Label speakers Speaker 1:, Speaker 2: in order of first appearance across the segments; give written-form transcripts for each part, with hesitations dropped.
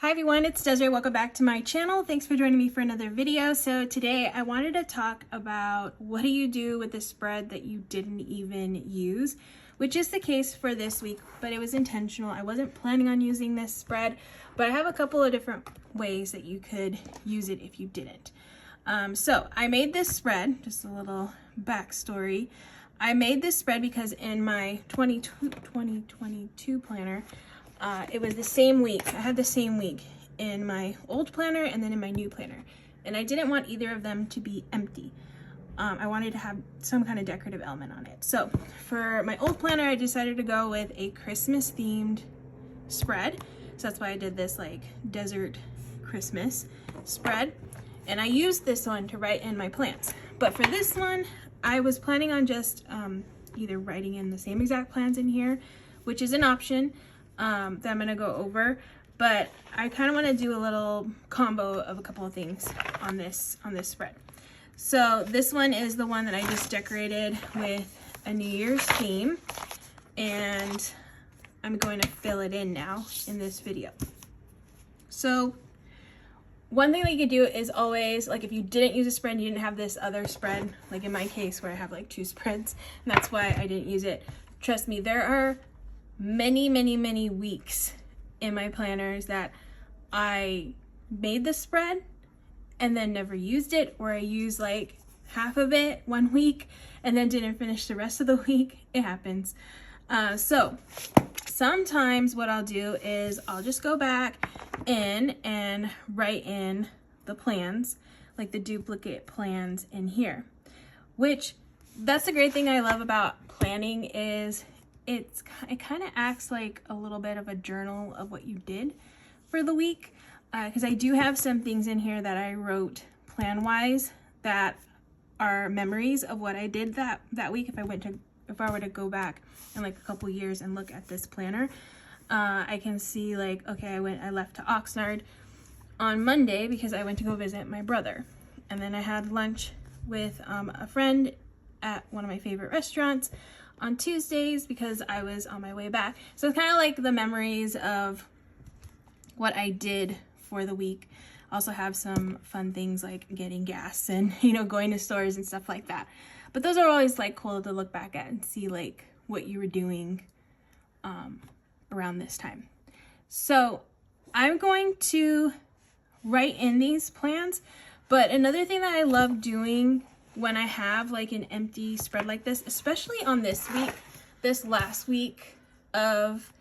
Speaker 1: Hi everyone, it's Desiree. Welcome back to my channel. Thanks for joining me for another video. So today I wanted to talk about what do you do with the spread that you didn't even use, which is the case for this week, but it was intentional. I wasn't planning on using this spread, but I have a couple of different ways that you could use it if you didn't. So I made this spread, just a little backstory. I made this spread because in my 2022 planner, it was the same week. I had the same week in my old planner and then in my new planner. And I didn't want either of them to be empty. I wanted to have some kind of decorative element on it. So for my old planner, I decided to go with a Christmas themed spread. So that's why I did this like desert Christmas spread. And I used this one to write in my plans. But for this one, I was planning on just either writing in the same exact plans in here, which is an option that I'm gonna go over, but I kind of want to do a little combo of a couple of things on this spread. So this one is the one that I just decorated with a New Year's theme, and I'm going to fill it in now in this video. So one thing that you could do is always, like if you didn't use a spread, you didn't have this other spread, like in my case where I have like 2 spreads, and that's why I didn't use it. Trust me, there are many weeks in my planners that I made the spread and then never used it, or I used like half of it one week and then didn't finish the rest of the week. It happens. So sometimes what I'll do is I'll just go back in and write in the plans, like the duplicate plans in here, which that's the great thing I love about planning is it kind of acts like a little bit of a journal of what you did for the week, because I do have some things in here that I wrote plan-wise that are memories of what I did that week. If I were to go back in like a couple years and look at this planner, I can see like, okay, I left to Oxnard on Monday because I went to go visit my brother, and then I had lunch with a friend at one of my favorite restaurants on Tuesdays because I was on my way back. So it's kind of like the memories of what I did for the week. I also have some fun things like getting gas and, you know, going to stores and stuff like that. But those are always like cool to look back at and see like what you were doing around this time. So I'm going to write in these plans, but another thing that I love doing when I have like an empty spread like this, especially on this week, this last week of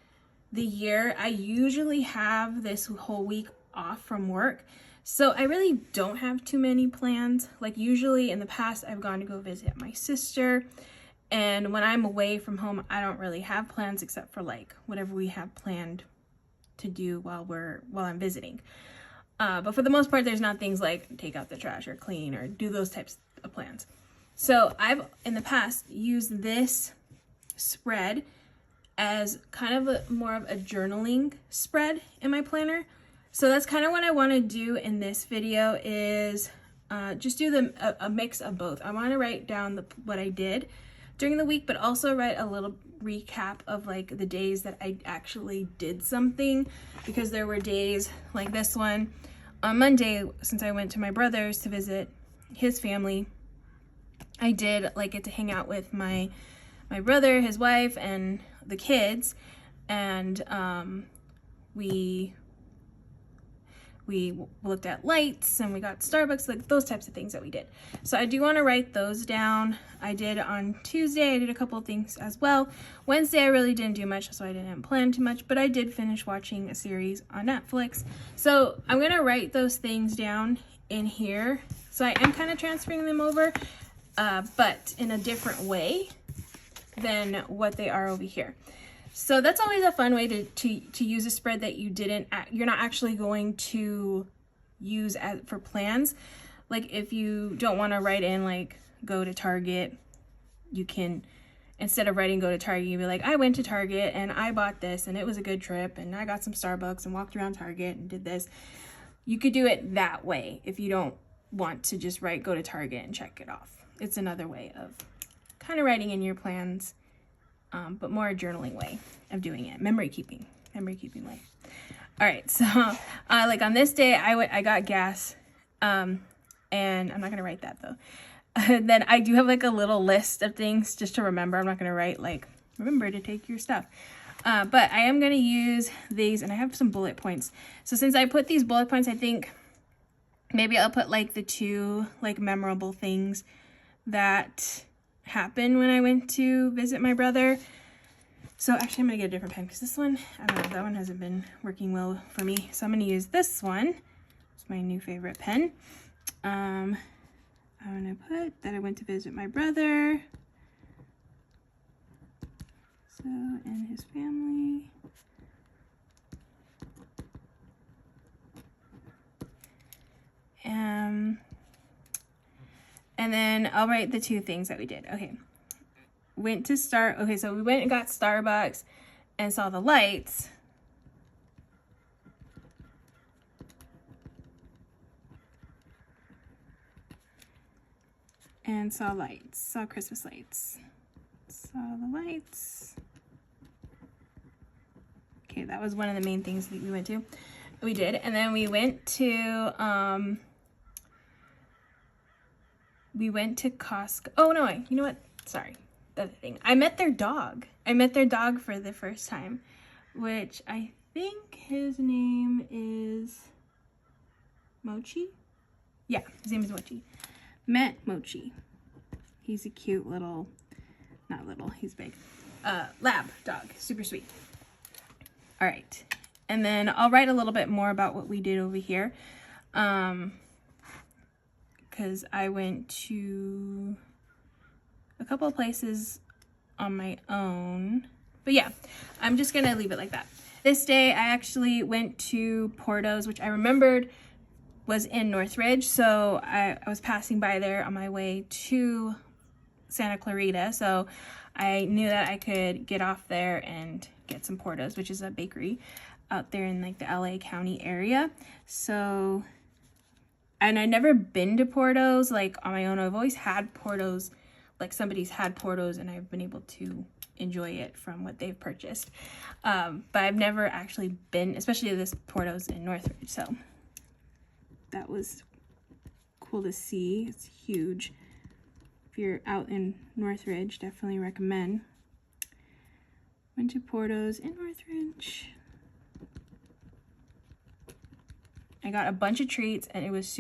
Speaker 1: the year, I usually have this whole week off from work. So I really don't have too many plans. Like usually in the past, I've gone to go visit my sister. And when I'm away from home, I don't really have plans except for like whatever we have planned to do while I'm visiting. But for the most part, there's not things like take out the trash or clean or do those types of plans. So I've in the past used this spread as kind of more of a journaling spread in my planner. So that's kind of what I want to do in this video is just do a mix of both. I want to write down what I did during the week, but also write a little recap of like the days that I actually did something, because there were days like this one on Monday, since I went to my brother's to visit his family. I did like get to hang out with my brother, his wife, and the kids, and we looked at lights and we got Starbucks, like those types of things that we did. So I do want to write those down. I did on Tuesday, I did a couple of things as well. Wednesday, I really didn't do much, so I didn't plan too much, but I did finish watching a series on Netflix. So I'm going to write those things down in here. So I am kind of transferring them over, but in a different way than what they are over here. So that's always a fun way to use a spread that you're not actually going to use for plans. Like if you don't want to write in like go to Target, you can, instead of writing go to Target, you be like, I went to Target and I bought this and it was a good trip and I got some Starbucks and walked around Target and did this. You could do it that way if you don't want to just write go to Target and check it off. It's another way of kind of writing in your plans, but more a journaling way of doing it, memory keeping way. All right, so like on this day, I got gas, and I'm not gonna write that though. Then I do have like a little list of things just to remember. I'm not gonna write like, remember to take your stuff. But I am gonna use these, and I have some bullet points. So since I put these bullet points, I think maybe I'll put like the 2 like memorable things that happened when I went to visit my brother. So actually I'm gonna get a different pen because this one, I don't know, that one hasn't been working well for me. So I'm gonna use this one. It's my new favorite pen. I'm gonna put that I went to visit my brother. So, and his family. And then I'll write the 2 things that we did. Okay. Okay, so we went and got Starbucks and saw the lights. And saw Christmas lights. Saw the lights. Okay, that was one of the main things that we did. And then we went to Costco. Oh no, you know what? Sorry. The other thing. I met their dog. For the first time, which I think his name is Mochi. Yeah, his name is Mochi. Met Mochi. He's a cute little, not little, he's big. Lab dog, super sweet. All right, and then I'll write a little bit more about what we did over here. Because I went to a couple of places on my own. But yeah, I'm just gonna leave it like that. This day I actually went to Porto's, which I remembered was in Northridge. So I was passing by there on my way to Santa Clarita. So I knew that I could get off there and get some Porto's, which is a bakery out there in like the LA County area. So, and I'd never been to Porto's like on my own. I've always had Porto's, like somebody's had Porto's, and I've been able to enjoy it from what they've purchased. But I've never actually been, especially to this Porto's in Northridge. So that was cool to see. It's huge. If you're out in Northridge, definitely recommend. Went to Porto's in Northridge. I got a bunch of treats, and it was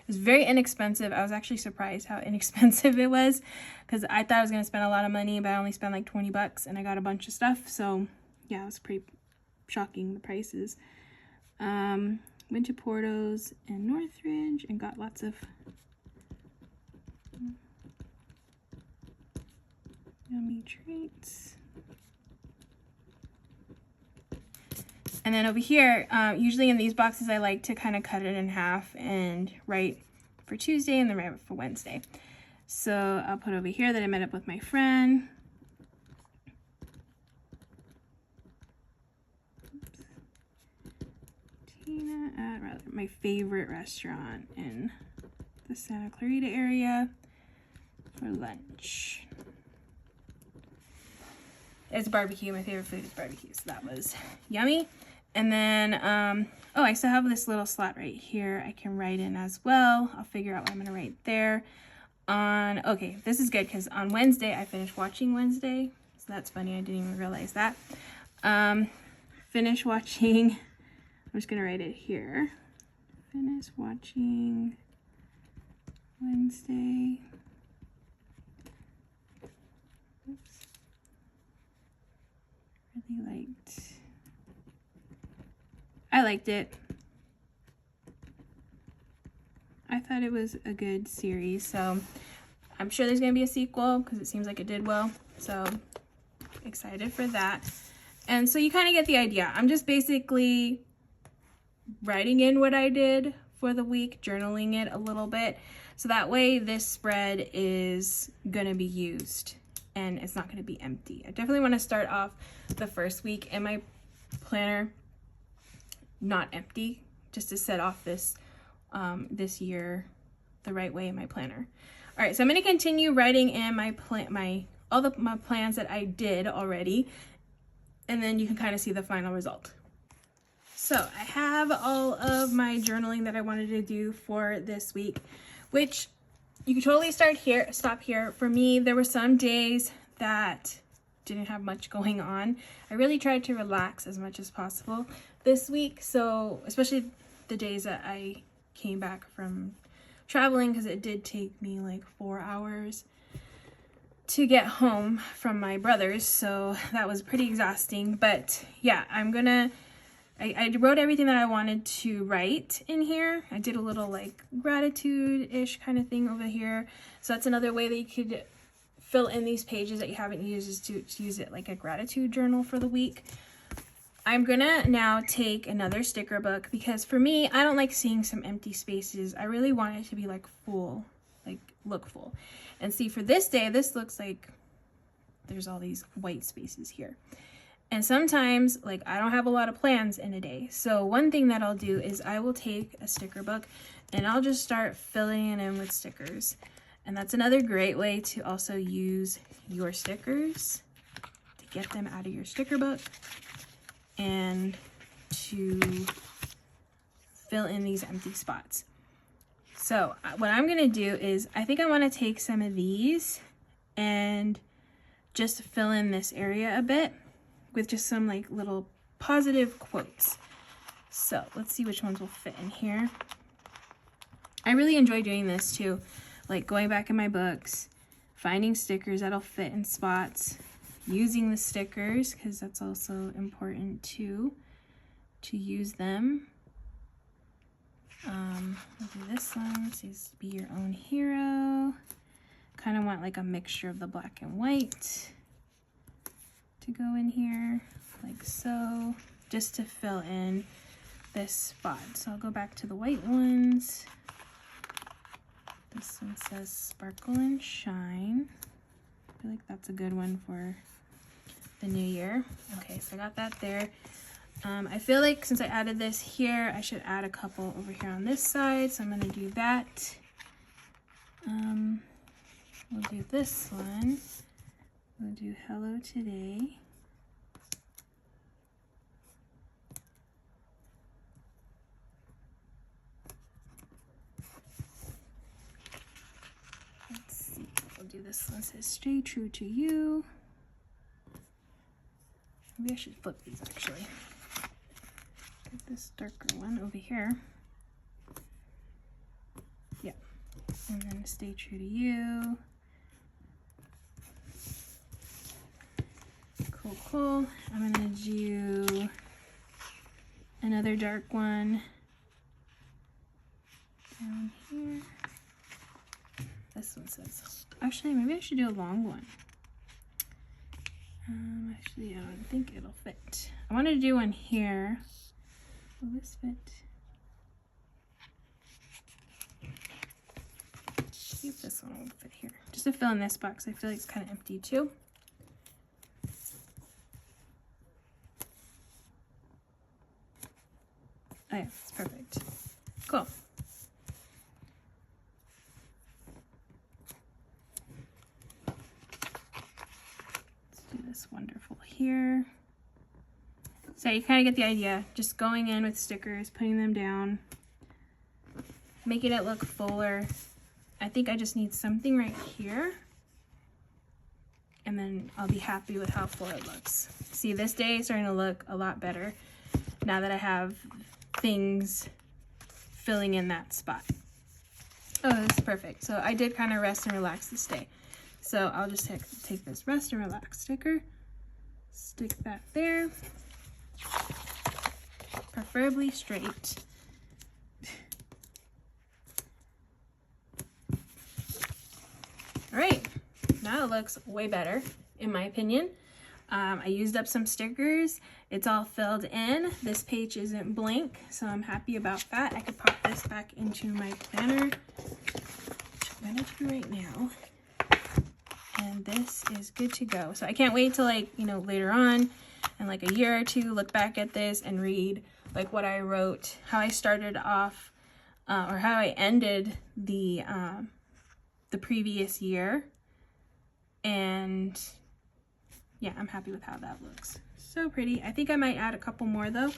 Speaker 1: very inexpensive. I was actually surprised how inexpensive it was, because I thought I was going to spend a lot of money, but I only spent like 20 bucks and I got a bunch of stuff. So yeah, it was pretty shocking, the prices. Went to Porto's in Northridge and got lots of yummy treats. And then over here, usually in these boxes, I like to kind of cut it in half and write for Tuesday and then write for Wednesday. So I'll put over here that I met up with my friend. Tina at my favorite restaurant in the Santa Clarita area for lunch. It's barbecue. My favorite food is barbecue, so that was yummy. And then, oh, I still have this little slot right here I can write in as well. I'll figure out what I'm going to write there. Okay, this is good because on Wednesday, I finished watching Wednesday. So that's funny. I didn't even realize that. Finish watching, I'm just going to write it here. Finish watching Wednesday. Oops. Really I liked it. I thought it was a good series, so I'm sure there's going to be a sequel because it seems like it did well. So excited for that. And so you kind of get the idea. I'm just basically writing in what I did for the week, journaling it a little bit. So that way this spread is going to be used and it's not going to be empty. I definitely want to start off the first week in my planner not empty, just to set off this this year the right way in my planner. All right, so I'm going to continue writing in my plans that I did already, and then you can kind of see the final result. So I have all of my journaling that I wanted to do for this week, which you can totally stop here. For me, there were some days that didn't have much going on. I really tried to relax as much as possible this week. So especially the days that I came back from traveling, because it did take me like 4 hours to get home from my brother's, so that was pretty exhausting. But yeah, I wrote everything that I wanted to write in here. I did a little like gratitude-ish kind of thing over here. So that's another way that you could fill in these pages that you haven't used, is to use it like a gratitude journal for the week. I'm gonna now take another sticker book, because for me, I don't like seeing some empty spaces. I really want it to be like full, like look full. And see, for this day, this looks like there's all these white spaces here. And sometimes, like, I don't have a lot of plans in a day. So one thing that I'll do is I will take a sticker book and I'll just start filling it in with stickers. And that's another great way to also use your stickers, to get them out of your sticker book and to fill in these empty spots. So what I'm gonna do is, I think I wanna take some of these and just fill in this area a bit with just some like little positive quotes. So let's see which ones will fit in here. I really enjoy doing this too, like going back in my books, finding stickers that'll fit in spots, using the stickers, because that's also important too, to use them. We'll do this one. It says, be your own hero. Kind of want like a mixture of the black and white to go in here, like so, just to fill in this spot. So I'll go back to the white ones. This one says sparkle and shine. I feel like that's a good one for the new year. Okay, so I got that there. I feel like since I added this here, I should add a couple over here on this side, so I'm going to do that. We'll do this one. We'll do hello today. Let's see, we'll do this one. It says stay true to you. Maybe I should flip these actually. Get this darker one over here. Yeah. And then stay true to you. Cool, cool. I'm gonna do another dark one down here. This one says, actually, maybe I should do a long one. Actually, I don't think it'll fit. I want to do one here. Will this fit? See if this one will fit here. Just to fill in this box. I feel like it's kind of empty too. Oh yeah, it's perfect. Cool. Let's do this wonderful here. So you kind of get the idea. Just going in with stickers, putting them down, making it look fuller. I think I just need something right here, and then I'll be happy with how full it looks. See, this day is starting to look a lot better now that I have things filling in that spot. Oh, this is perfect. So I did kind of rest and relax this day. So I'll just take this rest and relax sticker, stick that there, preferably straight. All right, now it looks way better in my opinion. I used up some stickers. It's all filled in. This page isn't blank, so I'm happy about that. I could pop this back into my planner, which I'm gonna do right now. And this is good to go. So I can't wait till like, you know, later on in like a year or two, look back at this and read like what I wrote, how I started off, or how I ended the previous year. And yeah, I'm happy with how that looks. So pretty. I think I might add a couple more though,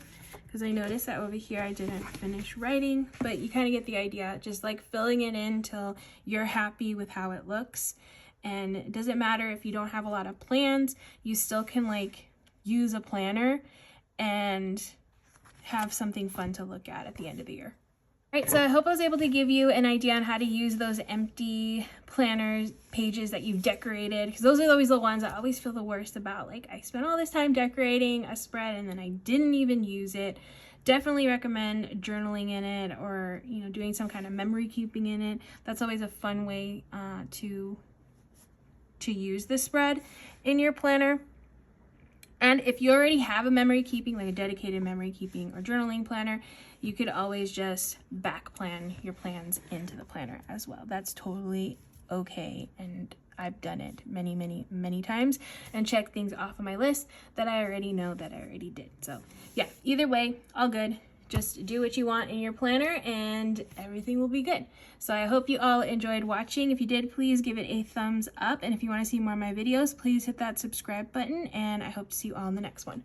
Speaker 1: because I noticed that over here I didn't finish writing, but you kind of get the idea. Just like filling it in till you're happy with how it looks. And it doesn't matter if you don't have a lot of plans, you still can like use a planner and have something fun to look at the end of the year. All right, so I hope I was able to give you an idea on how to use those empty planner pages that you've decorated, because those are always the ones I always feel the worst about. Like, I spent all this time decorating a spread and then I didn't even use it. Definitely recommend journaling in it, or, you know, doing some kind of memory keeping in it. That's always a fun way to use the spread in your planner. And if you already have a memory keeping, like a dedicated memory keeping or journaling planner, you could always just back plan your plans into the planner as well. That's totally okay. And I've done it many, many, many times and checked things off of my list that I already know that I already did. So yeah, either way, all good. Just do what you want in your planner and everything will be good. So I hope you all enjoyed watching. If you did, please give it a thumbs up. And if you want to see more of my videos, please hit that subscribe button, and I hope to see you all in the next one.